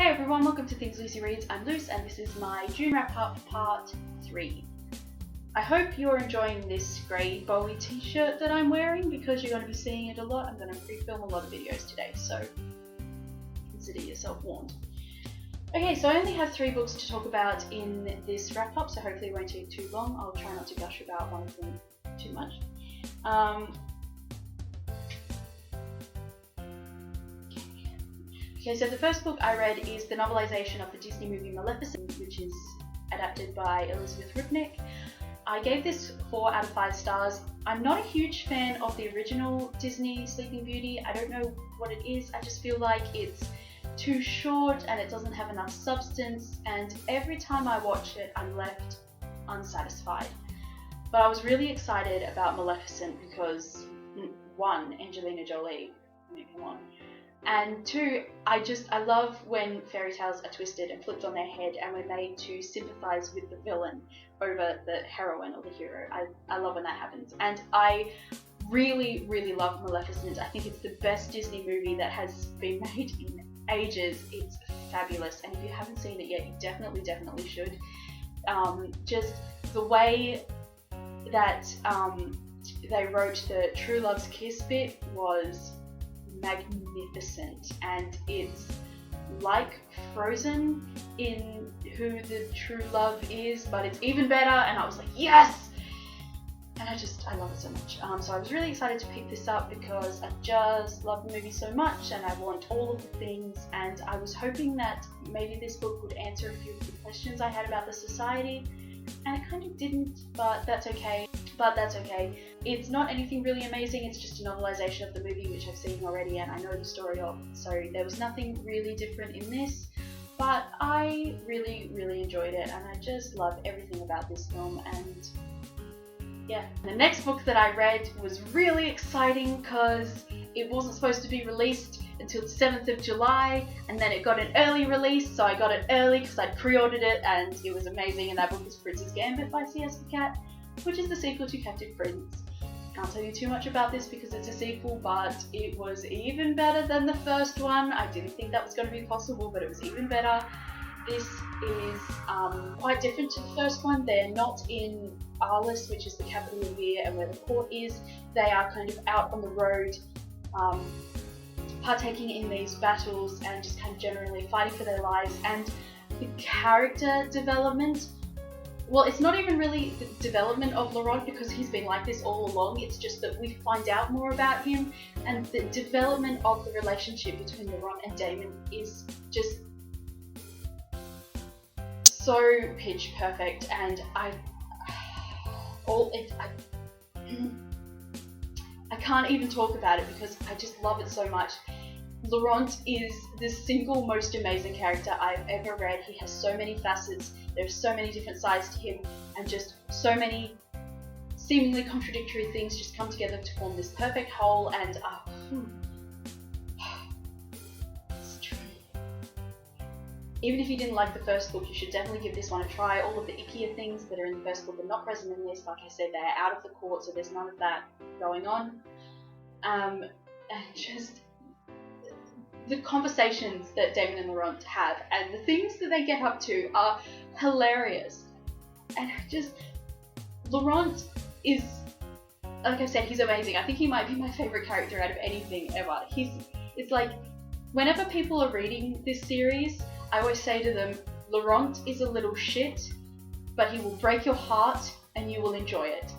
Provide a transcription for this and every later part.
Hey everyone, welcome to Things Lucy Reads. I'm Luce and this is my June wrap-up part 3. I hope you're enjoying this grey bowy t-shirt that I'm wearing because you're going to be seeing it a lot. I'm going to pre-film a lot of videos today, so consider yourself warned. Okay, so I only have 3 books to talk about in this wrap-up, so hopefully it won't take too long. I'll try not to gush about one of them too much. Okay, so the first book I read is the novelisation of the Disney movie Maleficent, which is adapted by Elizabeth Rupnik. I gave this 4 out of 5 stars. I'm not a huge fan of the original Disney Sleeping Beauty. I don't know what it is. I just feel like it's too short and it doesn't have enough substance, and every time I watch it I'm left unsatisfied. But I was really excited about Maleficent because 1, Angelina Jolie, I mean, come on. And 2, I love when fairy tales are twisted and flipped on their head and we're made to sympathise with the villain over the heroine or the hero. I love when that happens. And I really, really love Maleficent. I think it's the best Disney movie that has been made in ages. It's fabulous. And if you haven't seen it yet, you definitely should. Just the way that they wrote the True Love's Kiss bit was magnificent, and it's like Frozen in who the true love is, but it's even better, and I was like, yes! And I love it so much. So I was really excited to pick this up because I just love the movie so much and I want all of the things, and I was hoping that maybe this book would answer a few of the questions I had about the society, and it kind of didn't, but that's okay. It's not anything really amazing, it's just a novelisation of the movie which I've seen already and I know the story of, so there was nothing really different in this, but I really enjoyed it and I just love everything about this film. And yeah, the next book that I read was really exciting because it wasn't supposed to be released until the 7th of July, and then it got an early release, so I got it early because I pre-ordered it and it was amazing, and that book is Princess Gambit by C.S. Cat, which is the sequel to Captive Prince. Can't tell you too much about this because it's a sequel, but it was even better than the first one. I didn't think that was going to be possible, but it was even better. This is quite different to the first one. They're not in Arlis, which is the capital of Veer and where the court is. They are kind of out on the road, partaking in these battles and just kind of generally fighting for their lives. And the character development, well, it's not even really the development of Laurent because he's been like this all along, it's just that we find out more about him, and the development of the relationship between Laurent and Damon is just so pitch perfect, and I can't even talk about it because I just love it so much. Laurent is the single most amazing character I've ever read. He has so many facets, there's so many different sides to him, and just so many seemingly contradictory things just come together to form this perfect whole, and it's true. Even if you didn't like the first book, you should definitely give this one a try. All of the ickier things that are in the first book are not present in this. Like I said, they're out of the court, so there's none of that going on. And just the conversations that Damon and Laurent have and the things that they get up to are hilarious. And Laurent is, like I said, he's amazing. I think he might be my favourite character out of anything ever. It's like, whenever people are reading this series, I always say to them, Laurent is a little shit, but he will break your heart and you will enjoy it.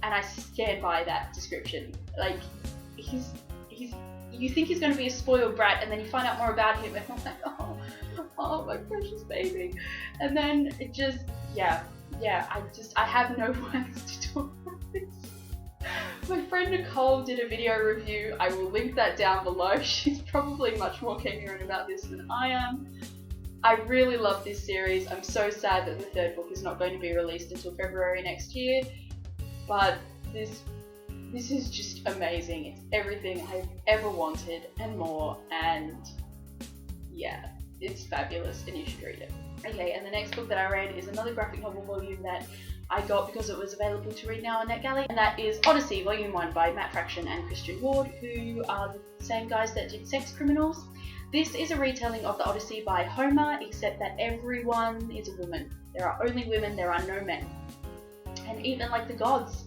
And I stand by that description. Like, you think he's going to be a spoiled brat, and then you find out more about him, and I'm like, oh, my precious baby. And then it just, I have no words to talk about this. My friend Nicole did a video review. I will link that down below. She's probably much more coherent about this than I am. I really love this series. I'm so sad that the 3rd book is not going to be released until February next year, but this is just amazing. It's everything I've ever wanted and more, and yeah, it's fabulous and you should read it. Okay, and the next book that I read is another graphic novel volume that I got because it was available to read now on NetGalley, and that is Ody-c Volume 1 by Matt Fraction and Christian Ward, who are the same guys that did Sex Criminals. This is a retelling of the Odyssey by Homer, except that everyone is a woman. There are only women, there are no men. And even like the gods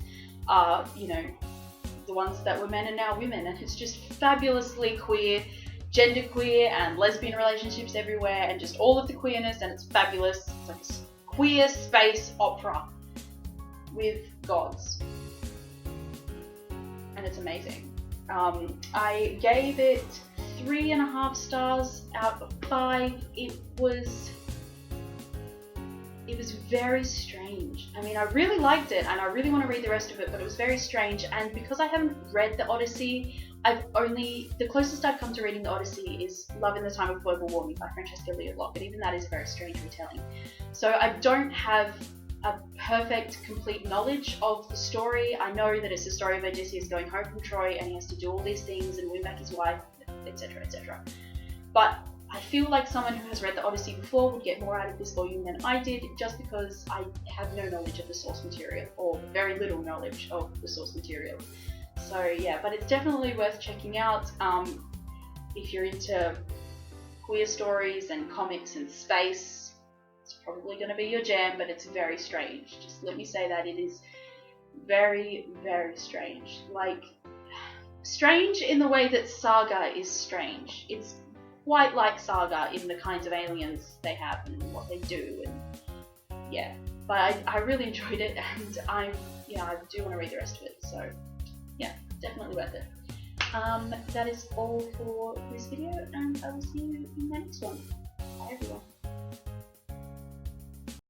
are, you know, the ones that were men and now women, and it's just fabulously queer, genderqueer and lesbian relationships everywhere, and just all of the queerness, and it's fabulous. It's like a queer space opera with gods, and it's amazing. I gave it 3.5 stars out of 5. It was very strange. I mean, I really liked it and I really want to read the rest of it, but it was very strange. And because I haven't read the Odyssey, the closest I've come to reading the Odyssey is Love in the Time of Global Warming by Francesca Lloyd-Lock, but even that is a very strange retelling. So I don't have a perfect, complete knowledge of the story. I know that it's the story of Odysseus going home from Troy and he has to do all these things and win back his wife, etc., etc. But I feel like someone who has read the Odyssey before would get more out of this volume than I did, just because I have no knowledge of the source material, or very little knowledge of the source material. So yeah, but it's definitely worth checking out if you're into queer stories and comics and space. It's probably going to be your jam, but it's very strange. Just let me say that it is very, very strange. Like, strange in the way that Saga is strange. It's quite like Saga in the kinds of aliens they have and what they do, and yeah. But I really enjoyed it, and I do want to read the rest of it. So yeah, definitely worth it. That is all for this video, and I will see you in the next one. Bye everyone.